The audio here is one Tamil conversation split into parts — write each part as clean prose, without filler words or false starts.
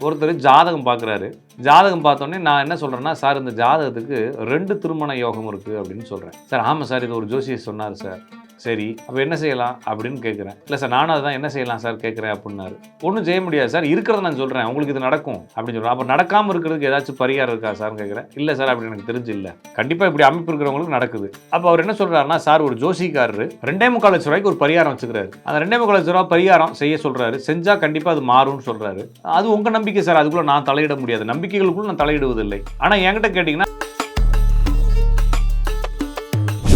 ஒருத்தர் ஜாதகம் பார்க்குறாரு. ஜாதகம் பார்த்தோன்னே நான் என்ன சொல்கிறேன்னா, சார் இந்த ஜாதகத்துக்கு 2 திருமண யோகம் இருக்குது அப்படின்னு சொல்கிறேன். சார் ஆமாம் சார், இது ஒரு ஜோசியர் சொன்னார் சார். சரி, அப்போ என்ன செய்யலாம் அப்படின்னு கேட்குறேன். இல்லை சார், நானும் அதுதான் என்ன செய்யலாம் சார் கேட்குறேன் அப்படின்னாரு. ஒன்றும் செய்ய முடியாது சார், இருக்கிறத நான் சொல்கிறேன், உங்களுக்கு இது நடக்கும் அப்படின்னு சொல்கிறேன். அப்போ நடக்காமல் இருக்கிறதுக்கு ஏதாச்சும் பரிகாரம் இருக்கா சார்னு கேட்குறேன். இல்லை சார், அப்படி எனக்கு தெரிஞ்சு இல்லை. கண்டிப்பாக இப்படி அமைப்பு இருக்கிறவங்களுக்கு நடக்குது. அப்போ அவர் என்ன சொல்கிறாருன்னா, சார் ஒரு ஜோசிக்காரரு 2.25 லட்ச ரூபாய்க்கு ஒரு பரிகாரம் வச்சுக்கிறாரு. அந்த 2.25 லட்ச ரூபா பரிகாரம் செய்ய சொல்கிறாரு. செஞ்சால் கண்டிப்பாக அது மாறும்னு சொல்கிறாரு. அது உங்கள் நம்பிக்கை சார், அதுக்குள்ளே நான் தலையிட முடியாது. நம்பிக்கைகளுக்குள்ள நான் தலையிடுவதில்லை. ஆனால் என்கிட்ட கேட்டிங்கன்னா,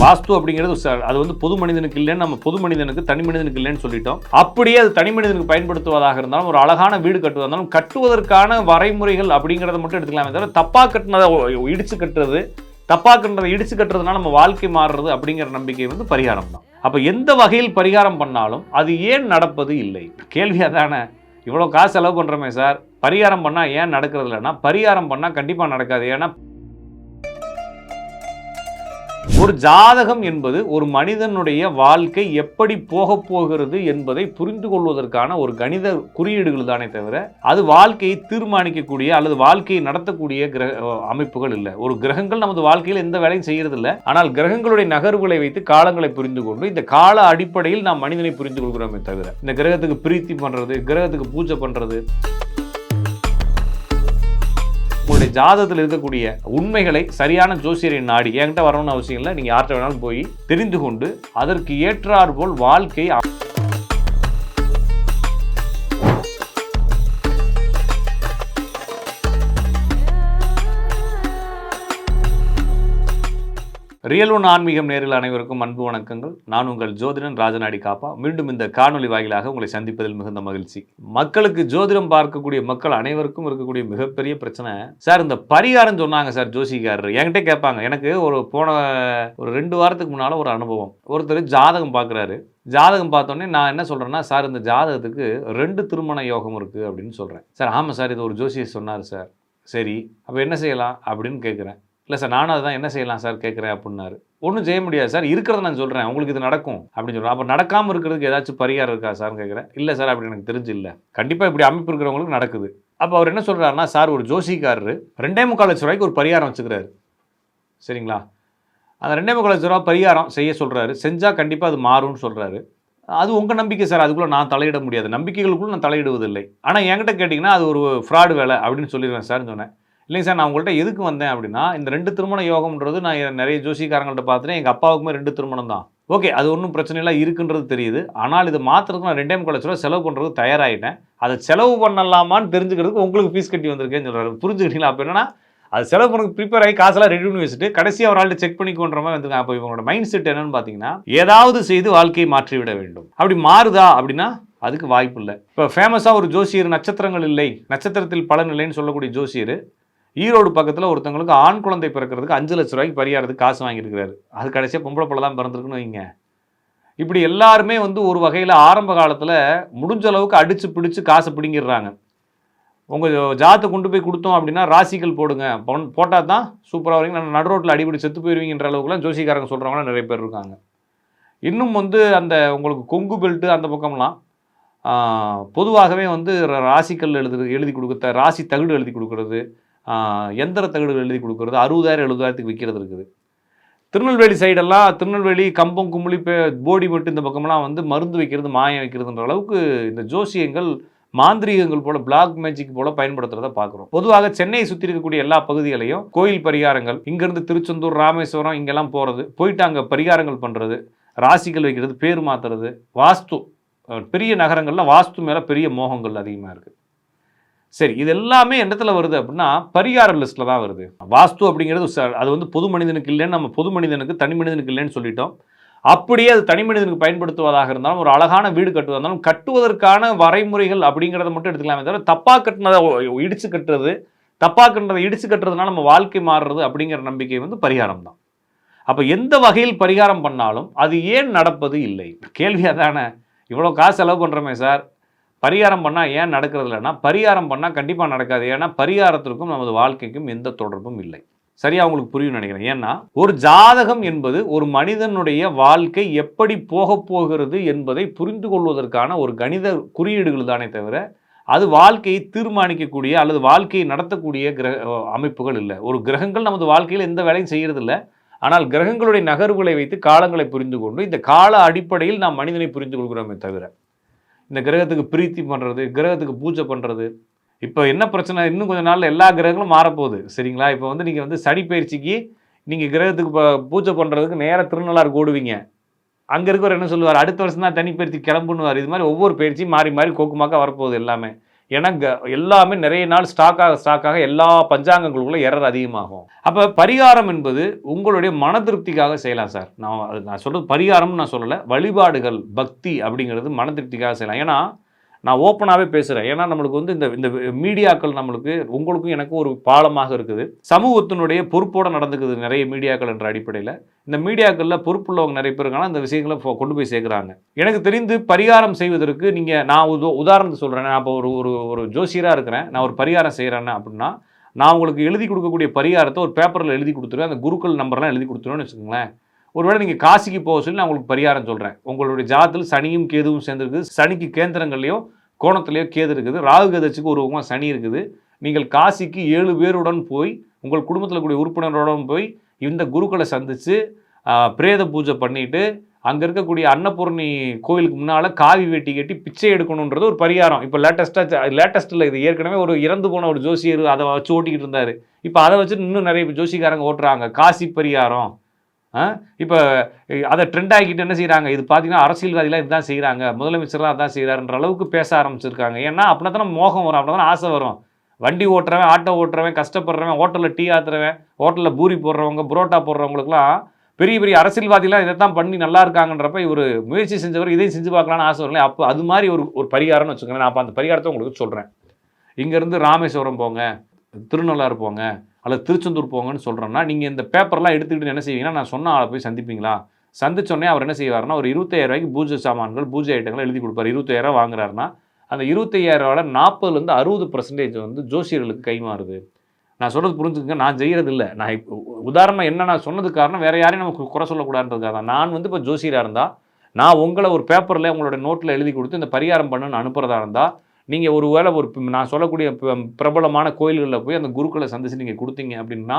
வாஸ்து அப்படிங்கிறது அது வந்து பொது மனிதனுக்கு இல்லைன்னு நம்ம பொது மனிதனுக்கு தனி மனிதனுக்கு இல்லைன்னு சொல்லிட்டோம். அப்படியே அது தனி மனிதனுக்கு பயன்படுத்துவதாக இருந்தாலும், ஒரு அழகான வீடு கட்டுவதாக இருந்தாலும், கட்டுவதற்கான வரைமுறைகள் அப்படிங்கிறத மட்டும் எடுத்துக்கலாமே தவிர, தப்பா கட்டினதை இடிச்சு கட்டுறது, தப்பா கட்டுறதை இடிச்சு கட்டுறதுனால நம்ம வாழ்க்கை மாறுறது அப்படிங்கிற நம்பிக்கை வந்து பரிகாரம் தான். அப்ப எந்த வகையில் பரிகாரம் பண்ணாலும் அது ஏன் நடப்பது இல்லை? கேள்வி அதானே. இவ்வளோ காசு செலவு பண்றோமே சார், பரிகாரம் பண்ணா ஏன் நடக்கிறது இல்லைன்னா, பரிகாரம் பண்ணா கண்டிப்பா நடக்காது. ஏன்னா ஒரு ஜாதகம் என்பது ஒரு மனிதனுடைய வாழ்க்கை எப்படி போகப் போகிறது என்பதை புரிந்து கொள்வதற்கான ஒரு கணித குறியீடுகள் தானே தவிர, அது வாழ்க்கையை தீர்மானிக்கக்கூடிய அல்லது வாழ்க்கையை நடத்தக்கூடிய அமைப்புகள் இல்லை. ஒரு கிரகங்கள் நமது வாழ்க்கையில் எந்த வேலையும் செய்யறதில்லை. ஆனால் கிரகங்களுடைய நகர்வுகளை வைத்து காலங்களை புரிந்து கொண்டு, இந்த கால அடிப்படையில் நாம் மனிதனை புரிந்து கொள்கிறோமே தவிர, இந்த கிரகத்துக்கு பிரீத்தி பண்றது, கிரகத்துக்கு பூஜை பண்றது, உங்களுடைய ஜாதகத்தில் இருக்கக்கூடிய உண்மைகளை சரியான ஜோசியரை நாடி, என்கிட்ட வரணும்னு அவசியம் இல்லை, நீங்க யார்கிட்ட வேணாலும் போய் தெரிந்து கொண்டு அதற்கு ஏற்றாற்போல் வாழ்க்கை ரியல் ஒன் ஆன்மீகம் நேரில் அனைவருக்கும் அன்பு வணக்கங்கள். நான் உங்கள் ஜோதிடன் ராஜநாடி காப்பா. மீண்டும் இந்த காணொலி வாயிலாக உங்களை சந்திப்பதில் மிகுந்த மகிழ்ச்சி. மக்களுக்கு ஜோதிடம் பார்க்கக்கூடிய மக்கள் அனைவருக்கும் இருக்கக்கூடிய மிகப்பெரிய பிரச்சனை, சார் இந்த பரிகாரம் சொன்னாங்க சார் ஜோசிக்காரர், என்கிட்ட கேட்பாங்க. எனக்கு போன 2 வாரத்துக்கு முன்னால் ஒரு அனுபவம். ஒருத்தர் ஜாதகம் பார்க்குறாரு. ஜாதகம் பார்த்தோன்னே நான் என்ன சொல்கிறேன்னா, சார் இந்த ஜாதகத்துக்கு 2 திருமண யோகம் இருக்குது அப்படின்னு சொல்கிறேன். சார் ஆமாம் சார், இது ஒரு ஜோசியர் சொன்னார் சார். சரி, அப்போ என்ன செய்யலாம் அப்படின்னு கேட்குறேன். இல்லை சார், நானும் அதுதான் என்ன செய்யலாம் சார் கேட்குறேன் அப்படின்னாரு. ஒன்றும் செய்ய முடியாது சார், இருக்கிறத நான் சொல்கிறேன், உங்களுக்கு இது நடக்கும் அப்படின்னு சொல்கிறேன். அப்போ நடக்காமல் இருக்கிறதுக்கு ஏதாச்சும் பரிகாரம் இருக்கா சார்னு கேட்குறேன். இல்லை சார், அப்படி எனக்கு தெரிஞ்சு இல்லை. கண்டிப்பாக இப்படி அமைப்பு இருக்கிறவங்களுக்கு நடக்குது. அப்போ அவர் என்ன சொல்கிறாருன்னா, சார் ஒரு ஜோசிக்காரரு 2.25 லட்ச ரூபாய்க்கு ஒரு பரிகாரம் வச்சுக்கிறாரு. சரிங்களா? அந்த 2.25 லட்ச ரூபா பரிகாரம் செய்ய சொல்கிறாரு. செஞ்சால் கண்டிப்பாக அது மாறும்னு சொல்கிறாரு. அது உங்கள் நம்பிக்கை சார், அதுக்குள்ளே நான் தலையிட முடியாது. நம்பிக்கைகளுக்குள்ள நான் தலையிடுவதில்லை. ஆனால் என்கிட்ட கேட்டிங்கன்னா அது ஒரு ஃப்ராடு வேலை அப்படின்னு சொல்லிடுவேன் சார்னு சொன்னேன். இல்லைங்க சார், நான் உங்கள்கிட்ட எதுக்கு வந்தேன் அப்படின்னா, இந்த 2 திருமண யோகம்ன்றது நான் நிறைய ஜோசிக்காரங்கள்ட்ட பார்த்துட்டேன். எங்கள் அப்பாவுக்குமே 2 திருமணம் தான். ஓகே, அது ஒன்றும் பிரச்சனை இல்லை, இருக்குன்றது தெரியுது. ஆனால் இது மாத்திரத்துக்கு நான் 2.25 லட்ச ரூபா செலவு பண்ணுறதுக்கு தயாராகிட்டேன். அதை செலவு பண்ணலாமான்னு தெரிஞ்சுக்கிறதுக்கு உங்களுக்கு ஃபீஸ் கட்டி வந்திருக்கேன்னு சொல்கிறாரு. புரிஞ்சுக்கிட்டீங்களா? அப்போ என்னன்னா, அது செலவு பண்ண ப்ரிப்பேர் ஆகி காசெல்லாம் ரெடி பண்ணி வச்சுட்டு கடைசியாக ஒரு ஆள்கிட்ட செக் பண்ணிக்கோன்ற மாதிரி வந்துருக்காங்க. அப்போ இவங்களோட மைண்ட் செட் என்னன்னு பார்த்தீங்கன்னா, ஏதாவது செய்து வாழ்க்கையை மாற்றிவிட வேண்டும். அப்படி மாறுதா அப்படின்னா அதுக்கு வாய்ப்பு இல்லை. இப்போ ஃபேமஸாக ஒரு ஜோசியர், நட்சத்திரங்கள் இல்லை, நட்சத்திரத்தில் பலன் இல்லைன்னு சொல்லக்கூடிய ஜோசியர் ஈரோடு பக்கத்தில் ஒருத்தவங்களுக்கு ஆண் குழந்தை பிறக்கிறதுக்கு 5 லட்ச ரூபாய்க்கு பரிகாரத்துக்கு காசு வாங்கியிருக்கிறாரு. அது கடைசியாக பொம்பளை பிள்ளை தான் பிறந்திருக்குன்னு வைங்க. இப்படி எல்லாருமே வந்து ஒரு வகையில் ஆரம்ப காலத்தில் முடிஞ்ச அளவுக்கு அடித்து பிடிச்சி காசை பிடிங்கிடுறாங்க. உங்கள் ஜாதத்தை கொண்டு போய் கொடுத்தோம் அப்படின்னா ராசிகள் போடுங்க, போட்டால் தான் சூப்பராக வரீங்க, நடு ரோட்டில் அடிபடி செத்து போயிருவீங்கன்ற அளவுக்குலாம் ஜோசிக்காரங்க சொல்கிறவங்களாம் நிறைய பேர் இருக்காங்க. இன்னும் வந்து அந்த உங்களுக்கு கொங்கு பெல்ட்டு அந்த பக்கம்லாம் பொதுவாகவே வந்து ராசிக்கல் எழுதி கொடுக்குற, ராசி தகுடு எழுதி கொடுக்குறது, எந்திர தகடுகள் எழுதி கொடுக்குறது 60,000 70,000க்கு விற்கிறது இருக்குது. திருநெல்வேலி சைடெல்லாம், திருநெல்வேலி கம்பம் கும்பலி போடி மட்டும் இந்த பக்கம்லாம் வந்து மருந்து வைக்கிறது, மாயம் வைக்கிறதுன்ற அளவுக்கு இந்த ஜோசியங்கள் மாந்திரீகங்கள் போல, பிளாக் மேஜிக் போல பயன்படுத்துறதை பார்க்குறோம். பொதுவாக சென்னையை சுற்றி இருக்கக்கூடிய எல்லா பகுதிகளையும் கோயில் பரிகாரங்கள், இங்கேருந்து திருச்செந்தூர், ராமேஸ்வரம் இங்கெல்லாம் போகிறது, போயிட்டு அங்கே பரிகாரங்கள் பண்ணுறது, ராசிகள் வைக்கிறது, பேர் மாற்றுறது, வாஸ்து, பெரிய நகரங்களில் வாஸ்து மேலே பெரிய மோகங்கள் அதிகமாக இருக்குது. சரி, இது எல்லாமே இடத்துல வருது அப்படின்னா பரிகார லிஸ்ட்டில் தான் வருது. வாஸ்து அப்படிங்கிறது அது வந்து பொது மனிதனுக்கு இல்லைன்னு நம்ம பொது மனிதனுக்கு தனி மனிதனுக்கு இல்லைன்னு சொல்லிட்டோம். அப்படியே அது தனி மனிதனுக்கு பயன்படுத்துவதாக இருந்தாலும், ஒரு அழகான வீடு கட்டுவதாக இருந்தாலும், கட்டுவதற்கான வரைமுறைகள் அப்படிங்கிறத மட்டும் எடுத்துக்கலாமே தவிர, தப்பா கட்டினதை இடிச்சு கட்டுறது, தப்பா கட்டுறதை இடிச்சு கட்டுறதுனால நம்ம வாழ்க்கை மாறுறது அப்படிங்கிற நம்பிக்கை வந்து பரிகாரம் தான். அப்போ எந்த வகையில் பரிகாரம் பண்ணாலும் அது ஏன் நடப்பது இல்லை? கேள்வி அதானே. இவ்வளோ காசு செலவு பண்ணுறோமே சார், பரிகாரம் பண்ணால் ஏன் நடக்கிறது இல்லைன்னா, பரிகாரம் பண்ணால் கண்டிப்பாக நடக்காது. ஏன்னா பரிகாரத்திற்கும் நமது வாழ்க்கைக்கும் எந்த தொடர்பும் இல்லை. சரியா உங்களுக்கு புரியும் நினைக்கிறேன். ஏன்னா ஒரு ஜாதகம் என்பது ஒரு மனிதனுடைய வாழ்க்கை எப்படி போகப் போகிறது என்பதை புரிந்து கொள்வதற்கான ஒரு கணித குறியீடுகள் தானே தவிர, அது வாழ்க்கையை தீர்மானிக்கக்கூடிய அல்லது வாழ்க்கையை நடத்தக்கூடிய அமைப்புகள் இல்லை. ஒரு கிரகங்கள் நமது வாழ்க்கையில் எந்த வேலையும் செய்யறதில்ல. ஆனால் கிரகங்களுடைய நகர்வுகளை வைத்து காலங்களை புரிந்து கொண்டு இந்த கால அடிப்படையில் நாம் மனிதனை புரிந்து கொள்கிறோமே தவிர, இந்த கிரகத்துக்கு பிரீத்தி பண்ணுறது, கிரகத்துக்கு பூஜை பண்ணுறது. இப்போ என்ன பிரச்சனை, இன்னும் கொஞ்ச நாளில் எல்லா கிரகங்களும் மாறப்போகுது சரிங்களா. இப்போ வந்து நீங்கள் வந்து சனி பயிற்சிக்கு நீங்கள் கிரகத்துக்கு பூஜை பண்ணுறதுக்கு நேராக திருநள்ளாறு ஓடுவீங்க. அங்கே இருக்கிறவர் என்ன சொல்லுவார், அடுத்த வருஷம் தான் தனி பயிற்சி கிளம்புன்னுவார். இது மாதிரி ஒவ்வொரு பயிற்சியும் மாறி மாறி கோக்குமாக்க வரப்போகுது எல்லாமே. ஏன்னா எல்லாமே நிறைய நாள் ஸ்டாக்காக எல்லா பஞ்சாங்கங்களுக்குள்ள எரர் அதிகமாகும். அப்போ பரிகாரம் என்பது உங்களுடைய மன திருப்திக்காக செய்யலாம் சார். நான் சொல்கிறது பரிகாரம்னு நான் சொல்லலை, வழிபாடுகள் பக்தி அப்படிங்கிறது மன திருப்திக்காக செய்யலாம். ஏன்னா நான் ஓப்பனாகவே பேசுகிறேன். ஏன்னா நம்மளுக்கு வந்து இந்த மீடியாக்கள் நம்மளுக்கு உங்களுக்கும் எனக்கும் ஒரு பாலமாக இருக்குது. சமூகத்தினுடைய பொறுப்போடு நடந்துக்குது நிறைய மீடியாக்கள் என்ற அடிப்படையில். இந்த மீடியாக்களில் பொறுப்புள்ளவங்க நிறைய பேர் இருக்காங்க, அந்த விஷயங்களை கொண்டு போய் சேர்க்குறாங்க. எனக்கு தெரிந்து பரிகாரம் செய்வதற்கு நான் உதாரணத்தை சொல்கிறேன். நான் இப்போ ஒரு ஜோசியராக இருக்கிறேன், நான் ஒரு பரிகாரம் செய்கிறேன்னு அப்படின்னா, நான் உங்களுக்கு எழுதி கொடுக்கக்கூடிய பரிகாரத்தை ஒரு பேப்பரில் எழுதி கொடுத்துருவேன். அந்த குருக்கள் நம்பர்லாம் எழுதி கொடுத்துருவேன்னு வச்சுக்கோங்களேன். ஒருவேளை நீங்கள் காசிக்கு போக சொல்லி நான் உங்களுக்கு பரிகாரம் சொல்கிறேன். உங்களுடைய ஜாதத்தில் சனியும் கேதுவும் சேர்ந்துருக்குது. சனிக்கு கேந்திரங்கள்லையோ கோணத்துலையோ கேது இருக்குது, ராகு கதச்சுக்கு ஒரு சனி இருக்குது. நீங்கள் காசிக்கு 7 பேருடன் போய் உங்கள் குடும்பத்தில் கூடிய உறுப்பினருடன் போய் இந்த குருக்களை சந்தித்து பிரேத பூஜை பண்ணிவிட்டு அங்கே இருக்கக்கூடிய அன்னபூர்ணி கோயிலுக்கு முன்னால் காவி வேட்டி கட்டி பிச்சை எடுக்கணுன்றது ஒரு பரிகாரம். இப்போ லேட்டஸ்ட்டில் இது ஏற்கனவே ஒரு இறந்து போன ஒரு ஜோசியர் அதை வச்சு ஓட்டிக்கிட்டு இருந்தார். இப்போ அதை வச்சு இன்னும் நிறைய ஜோசிக்காரங்க ஓட்டுறாங்க காசி பரிகாரம். இப்போ அதை ட்ரெண்ட் ஆகிக்கிட்டு என்ன செய்கிறாங்க, இது பார்த்தீங்கன்னா அரசியல்வாதிகளாக இதுதான் செய்கிறாங்க, முதலமைச்சர்லாம் அதான் செய்கிறாருன்ற அளவுக்கு பேச ஆரம்பிச்சிருக்காங்க. ஏன்னா அப்படின்னா தானே மோகம் வரும், அப்படின்னா தானே ஆசை வரும். வண்டி ஓட்டுறவன், ஆட்டோ ஓட்டுறவன், கஷ்டப்படுறவன், ஹோட்டலில் டீ ஆத்துறவன், ஹோட்டலில் பூரி போடுறவங்க, புரோட்டா போடுறவங்களுக்குலாம் பெரிய பெரிய அரசியல்வாதிகளாம் இதை தான் பண்ணி நல்லா இருக்காங்கன்றப்ப இவர் முயற்சி செஞ்சவர் இதையும் செஞ்சு பார்க்கலான்னு ஆசை வரல. அப்போ அது மாதிரி ஒரு பரிகாரம்னு வச்சுக்கோங்களேன். நான் அப்போ அந்த பரிகாரத்தை உங்களுக்கு சொல்கிறேன். இங்கேருந்து ராமேஸ்வரம் போங்க, திருநள்ளாறு போங்க, அல்லது திருச்செந்தூர் போங்கன்னு சொல்கிறோம்னா, நீங்கள் இந்த பேப்பர்லாம் எடுத்துக்கிட்டு என்ன செய்வீங்கன்னா, நான் சொன்ன ஆளை போய் சந்திப்பீங்களா? சந்திச்சோடனே அவர் என்ன செய்வார்னா, ஒரு 25,000 பூஜை சாமான்கள், பூஜை ஐட்டங்கள் எழுதி கொடுப்பார். 25,000 வாங்குறாருன்னா, அந்த 25,000 40% 60% வந்து ஜோசியர்களுக்கு கைமாறுது. நான் சொல்கிறது புரிஞ்சுக்கங்க, நான் செய்கிறது இல்லை. நான் இப்போ உதாரணமாக என்ன நான் சொன்னதுக்கு காரணம் வேறு யாரையும் நமக்கு குறை சொல்லக்கூடாதுன்றதுக்காக தான். நான் வந்து இப்போ ஜோசியராக இருந்தால், நான் உங்களை ஒரு பேப்பரில் உங்களோட நோட்டில் எழுதி கொடுத்து இந்த பரிகாரம் பண்ணுன்னு அனுப்புகிறதா இருந்தால், நீங்கள் ஒரு வேளை நான் சொல்லக்கூடிய பிரபலமான கோயில்களில் போய் அந்த குருக்களை சந்தித்து நீங்கள் கொடுத்தீங்க அப்படின்னா,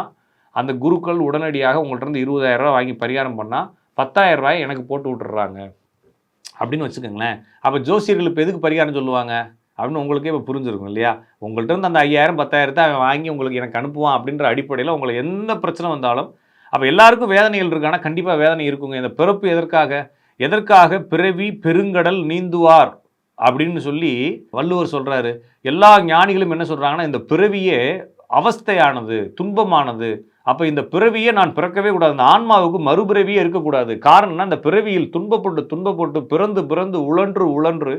அந்த குருக்கள் உடனடியாக உங்கள்கிட்ட 20,000 வாங்கி பரிகாரம் பண்ணால் 10,000 எனக்கு போட்டு விட்டுறாங்க அப்படின்னு வச்சுக்கோங்களேன். அப்போ ஜோசியர்கள் இப்போ எதுக்கு பரிகாரம் சொல்லுவாங்க அப்படின்னு உங்களுக்கே இப்போ புரிஞ்சிருக்கும் இல்லையா? உங்கள்கிட்ட இருந்து அந்த 5,000 10,000 அவன் வாங்கி உங்களுக்கு எனக்கு அனுப்புவான் அப்படின்ற அடிப்படையில் உங்களுக்கு எந்த பிரச்சனை வந்தாலும், அப்போ எல்லாருக்கும் வேதனைகள் இருக்கு. ஆனால் கண்டிப்பாக வேதனை இருக்குங்க. இந்த பிறப்பு எதற்காக பிறவி பெருங்கடல் நீந்துவார் அப்படின்னு சொல்லி வள்ளுவர் சொல்கிறாரு. எல்லா ஞானிகளும் என்ன சொல்கிறாங்கன்னா, இந்த பிறவியே அவஸ்தையானது, துன்பமானது. அப்போ இந்த பிறவியை நான் பிறக்கவே கூடாது, இந்த ஆன்மாவுக்கு மறுபிறவியே இருக்கக்கூடாது. காரணம்னா இந்த பிறவியில் துன்பப்பட்டு பிறந்து உழன்று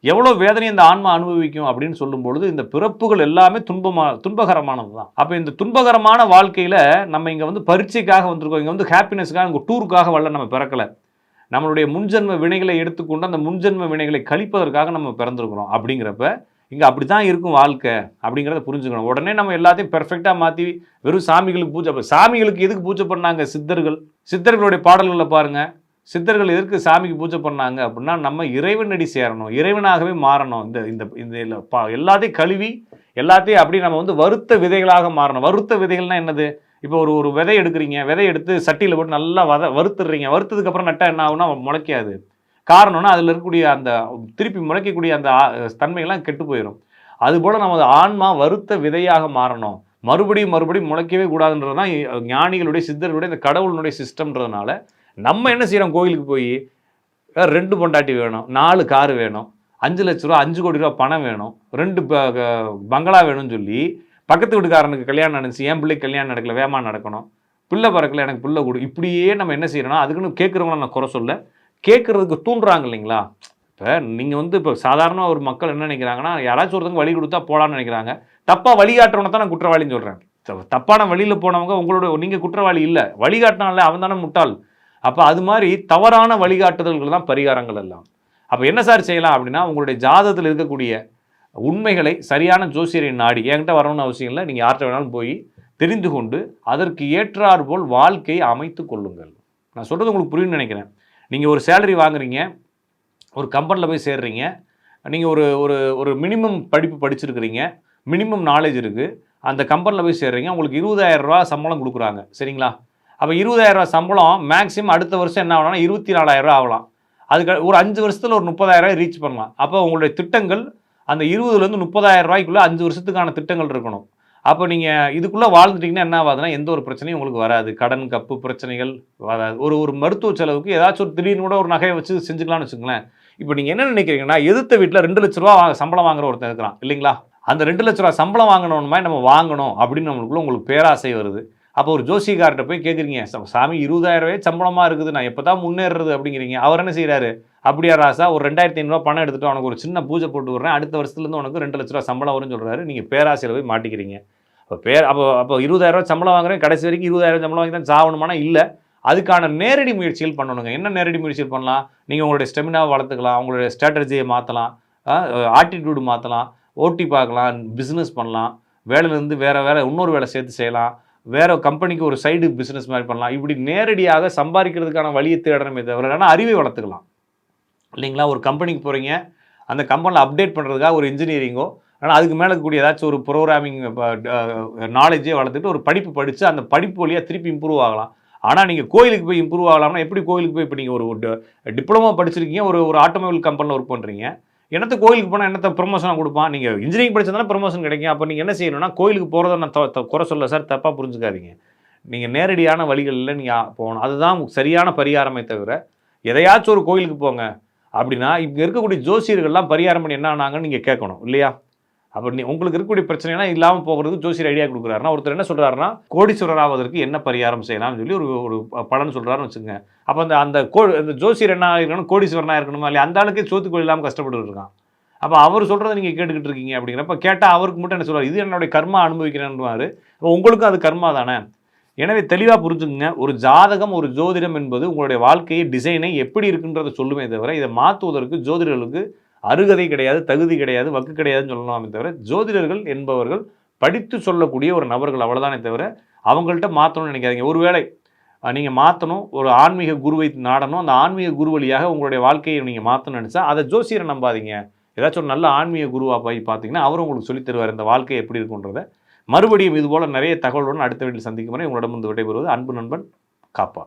எவ்வளோ வேதனை இந்த ஆன்மா அனுபவிக்கும் அப்படின்னு சொல்லும் பொழுது, இந்த பிறப்புகள் எல்லாமே துன்பகரமானது தான். அப்போ இந்த துன்பகரமான வாழ்க்கையில் நம்ம இங்கே வந்து பரீட்சைக்காக வந்திருக்கோம், இங்கே வந்து ஹாப்பினஸ்க்காக, இங்கே டூருக்காக வரல, நம்ம பிறக்கலை. நம்மளுடைய முன்ஜென்ம வினைகளை எடுத்துக்கொண்டு அந்த முன்ஜென்ம வினைகளை கழிப்பதற்காக நம்ம பிறந்திருக்கிறோம். அப்படிங்கிறப்ப இங்கே அப்படி தான் இருக்கும் வாழ்க்கை அப்படிங்கிறத புரிஞ்சுக்கணும். உடனே நம்ம எல்லாத்தையும் பெர்ஃபெக்டாக மாற்றி வெறும் சாமிகளுக்கு பூஜை, சாமிகளுக்கு எதுக்கு பூஜை பண்ணாங்க சித்தர்களுடைய பாடல்களில் பாருங்கள். சித்தர்கள் எதற்கு சாமிக்கு பூஜை பண்ணாங்க அப்படின்னா, நம்ம இறைவனடி சேரணும், இறைவனாகவே மாறணும். இந்த எல்லாத்தையும் கழுவி எல்லாத்தையும் அப்படி நம்ம வந்து வறுத்த விதைகளாக மாறணும். வறுத்த விதைகள்னால் என்னது? இப்போ ஒரு விதை எடுக்கிறீங்க, விதை எடுத்து சட்டியில் போட்டு நல்லா வறுத்துடுறீங்க. வறுத்ததுக்கப்புறம் நட்டால் என்ன ஆகுனா முளைக்காது. காரணம்னா அதில் இருக்கக்கூடிய அந்த திருப்பி முளைக்கக்கூடிய அந்த தன்மைகள்லாம் கெட்டு போயிடும். அதுபோல் நமது ஆன்மா வறுத்த விதையாக மாறணும். மறுபடியும் முளைக்கவே கூடாதுன்றது தான் ஞானிகளுடைய சித்தர்களுடைய இந்த கடவுளுடைய சிஸ்டம்ன்றதுனால நம்ம என்ன செய்கிறோம், கோயிலுக்கு போய் 2 பொண்டாட்டி வேணும், 4 காரு வேணும், 5 லட்ச ரூபா 5 கோடி ரூபா பணம் வேணும், 2 பங்களா வேணும்னு சொல்லி பக்கத்து வீட்டுக்காரனுக்கு கல்யாணம் நடந்துச்சு, என் பிள்ளைக்கு கல்யாணம் நடக்கல, வேகமாக நடக்கணும், பிள்ளை பறக்கல, எனக்கு பிள்ளை கொடு. இப்படியே நம்ம என்ன செய்யறோம்னா, அதுக்குன்னு கேட்குறவங்கள நான் குறை சொல்ல, கேட்குறதுக்கு தூண்டுறாங்க இல்லைங்களா? இப்போ நீங்கள் வந்து இப்போ சாதாரணமாக ஒரு மக்கள் என்ன நினைக்கிறாங்கன்னா, யாராச்சும் ஒருத்தவங்க வழி கொடுத்தா போகலான்னு நினைக்கிறாங்க. தப்பாக வழிகாட்டுறவனை தான் நான் குற்றவாளின்னு சொல்கிறேன். தப்பான வழியில் போனவங்க நீங்கள் குற்றவாளி இல்லை, வழிகாட்டினால அவன் தானே முட்டாள். அப்போ அது மாதிரி தவறான வழிகாட்டுதல்கள் தான் பரிகாரங்கள் எல்லாம். அப்போ என்ன சார் செய்யலாம் அப்படின்னா, உங்களுடைய ஜாதகத்தில் இருக்கக்கூடிய உண்மைகளை சரியான ஜோசியரை நாடி, என்கிட்ட வரணும்னு அவசியம் இல்லை, நீங்கள் யார்கிட்ட வேணாலும் போய் தெரிந்து கொண்டு அதற்கு ஏற்றாறு போல் வாழ்க்கையை அமைத்து கொள்ளுங்கள். நான் சொல்கிறது உங்களுக்கு புரியும்னு நினைக்கிறேன். நீங்கள் ஒரு சேலரி வாங்குறீங்க, ஒரு கம்பெனியில் போய் சேர்றீங்க, நீங்கள் ஒரு ஒரு ஒரு மினிமம் படிப்பு படிச்சிருக்கிறீங்க, மினிமம் நாலேஜ் இருக்குது, அந்த கம்பெனியில் போய் சேர்றீங்க, உங்களுக்கு 20,000 சம்பளம் கொடுக்குறாங்க, சரிங்களா? அப்போ 20,000 சம்பளம் மேக்ஸிமம் அடுத்த வருஷம் என்ன ஆகலாம்னா 24,000 ஆகலாம். அதுக்கு ஒரு 5 வருஷத்தில் ஒரு 30,000 ரீச் பண்ணலாம். அப்போ உங்களுடைய திட்டங்கள் அந்த 20லேருந்து 30,000 5 வருஷத்துக்கான திட்டங்கள் இருக்கணும். அப்போ நீங்கள் இதுக்குள்ளே வாழ்ந்துட்டீங்கன்னா என்ன ஆகாதுன்னா எந்த ஒரு பிரச்சனையும் உங்களுக்கு வராது. கடன், கப்பு பிரச்சனைகள் வராது. ஒரு ஒரு மருத்துவ செலவுக்கு ஏதாச்சும் ஒரு திடீர்னு கூட ஒரு நகையை வச்சு செஞ்சுக்கலாம்னு வச்சுக்கங்களேன். இப்போ நீங்கள் என்ன நினைக்கிறீங்கன்னா, எதிர்த்த வீட்டில் ₹2,00,000 சம்பளம் வாங்குற ஒருத்தன் இருக்கிறான் இல்லைங்களா? அந்த ₹2,00,000 சம்பளம் வாங்கணும் மாதிரி நம்ம வாங்கணும் அப்படின்னு நம்மளுக்குள்ள உங்களுக்கு பேராசை வருது. அப்போ ஒரு ஜோசியக்கார்ட்ட போய் கேட்குறீங்க, சாமி 20,000 சம்பளமா இருக்குது, நான் எப்போ தான் முன்னேறுறது அப்படிங்கிறீங்க. அவர் என்ன செய்கிறாரு, அப்படியா ராசா ஒரு ₹2,500 பணம் எடுத்துட்டு உனக்கு ஒரு சின்ன பூஜை போட்டு விடுறேன், அடுத்த வருஷத்துலேருந்து உனக்கு ₹2,00,000 சம்பளம் வரும்னு சொல்கிறாரு. நீங்கள் பேராசையில் போய் மாட்டிக்கிறீங்க. அப்போ ₹20,000 சம்பளம் வாங்குறேன், கடைசி வரைக்கும் 20,000 சம்பளம் வாங்கி தான் சாகணுமானா இல்லை. அதுக்கான நேரடி முயற்சிகள் பண்ணணுங்க. என்ன நேரடி முயற்சிகள் பண்ணலாம்? நீங்கள் உங்களுடைய ஸ்டெமினாவை வளர்த்துக்கலாம், உங்களுடைய ஸ்ட்ராட்டஜியை மாற்றலாம், ஆட்டிடியூடு மாற்றலாம், ஓட்டி பார்க்கலாம், பிஸ்னஸ் பண்ணலாம், வேலையிலேருந்து வேறு இன்னொரு வேலை சேர்த்து செய்யலாம், வேறு கம்பெனிக்கு ஒரு சைடு பிஸ்னஸ் மாதிரி பண்ணலாம். இப்படி நேரடியாக சம்பாதிக்கிறதுக்கான வழியை தேடணுமே தவிர ஆனால் அறிவை வளர்த்துக்கலாம் இல்லைங்களா? ஒரு கம்பெனிக்கு போகிறீங்க, அந்த கம்பெனியில் அப்டேட் பண்ணுறதுக்காக ஒரு இன்ஜினியரிங்கோ, ஆனால் அதுக்கு மேலே இருக்கக்கூடிய ஏதாச்சும் ஒரு ப்ரோக்ராமிங் நாலேஜே வளர்த்துட்டு ஒரு படிப்பு படித்து அந்த படிப்பு வழியாக திருப்பி இம்ப்ரூவ் ஆகலாம். ஆனால் நீங்கள் கோயிலுக்கு போய் இம்ப்ரூவ் ஆகலாம்னா எப்படி கோயிலுக்கு போய் இப்போ நீங்கள் ஒரு டிப்ளமோ படிச்சிருக்கீங்க, ஒரு ஆட்டோமொபைல் கம்பெனியில் ஒர்க் பண்ணுறீங்க, என்னத்த கோயிலுக்கு போனால் என்னத்த ப்ரொமோஷனாக கொடுப்பான்? நீங்கள் இன்ஜினியரிங் படிச்சதானே ப்ரொமோஷன் கிடைக்கும். அப்போ நீங்கள் என்ன செய்யணும்னா, கோயிலுக்கு போகிறத நான் குறை சொல்ல சார், தப்பாக புரிஞ்சுக்காதீங்க. நீங்கள் நேரடியான வழிகளில் நீங்கள் போகணும். அதுதான் சரியான பரிகாரமே தவிர, எதையாச்சும் ஒரு கோயிலுக்கு போங்க அப்படின்னா, இங்கே இருக்கக்கூடிய ஜோசியர்கள்லாம் பரிகாரம் பண்ணி என்ன ஆனாங்கன்னு நீங்கள் கேட்கணும் இல்லையா? அப்போ உங்களுக்கு இருக்கக்கூடிய பிரச்சனைலாம் இல்லாமல் போகிறதுக்கு ஜோசியர் ஐடியா கொடுக்குறாருன்னா, ஒருத்தர் என்ன சொல்கிறாருன்னா, கோடீஸ்வரர் ஆவதற்கு என்ன பரிகாரம் செய்யலாம்னு சொல்லி ஒரு ஒரு பலன் சொல்கிறாருன்னு வச்சுக்கோங்க. அப்போ அந்த ஜோசியர் என்ன இருக்கணும், கோடீஸ்வரனாக இருக்கணுமா இல்லையா? அந்த ஆளுக்கே சோத்துக்கோள் இல்லாமல் கஷ்டப்பட்டு இருக்கான். அப்போ அவர் சொல்கிறத நீங்கள் கேட்டுக்கிட்டு இருக்கீங்க அப்படிங்கிறப்ப கேட்டால் அவருக்கு மட்டும் என்ன சொல்வார், இது என்னுடைய கர்மா அனுபவிக்கிறேன்னுவார். அப்போ உங்களுக்கும் அது கர்மா தானே. எனவே தெளிவாக புரிஞ்சுக்குங்க, ஒரு ஜாதகம், ஒரு ஜோதிடம் என்பது உங்களுடைய வாழ்க்கையை டிசைனை எப்படி இருக்குன்றதை சொல்லுமே தவிர, இதை மாற்றுவதற்கு ஜோதிடர்களுக்கு அருகதை கிடையாது, தகுதி கிடையாது, வக்கு கிடையாதுன்னு சொல்லலாமே தவிர, ஜோதிடர்கள் என்பவர்கள் படித்து சொல்லக்கூடிய ஒரு நபர்கள் அவ்வளோதானே தவிர, அவங்கள்ட்ட மாற்றணும்னு நினைக்காதீங்க. ஒருவேளை நீங்கள் மாற்றணும், ஒரு ஆன்மீக குருவை நாடணும், அந்த ஆன்மீக குரு வழியாக உங்களுடைய வாழ்க்கையை நீங்கள் மாற்றணும்னு நினச்சா அதை ஜோசியரை நம்பாதீங்க. ஏதாச்சும் ஒரு நல்ல ஆன்மீக குருவாக போய் பார்த்தீங்கன்னா அவரும் உங்களுக்கு சொல்லித் தருவார் இந்த வாழ்க்கை எப்படி இருக்குன்றதை. மறுபடியும் இதுபோல் நிறைய தகவலுடன் அடுத்த வீட்டில் சந்திக்கும் வரை உங்களிடம் விடைபெறுவது அன்பு நண்பன் காப்பா.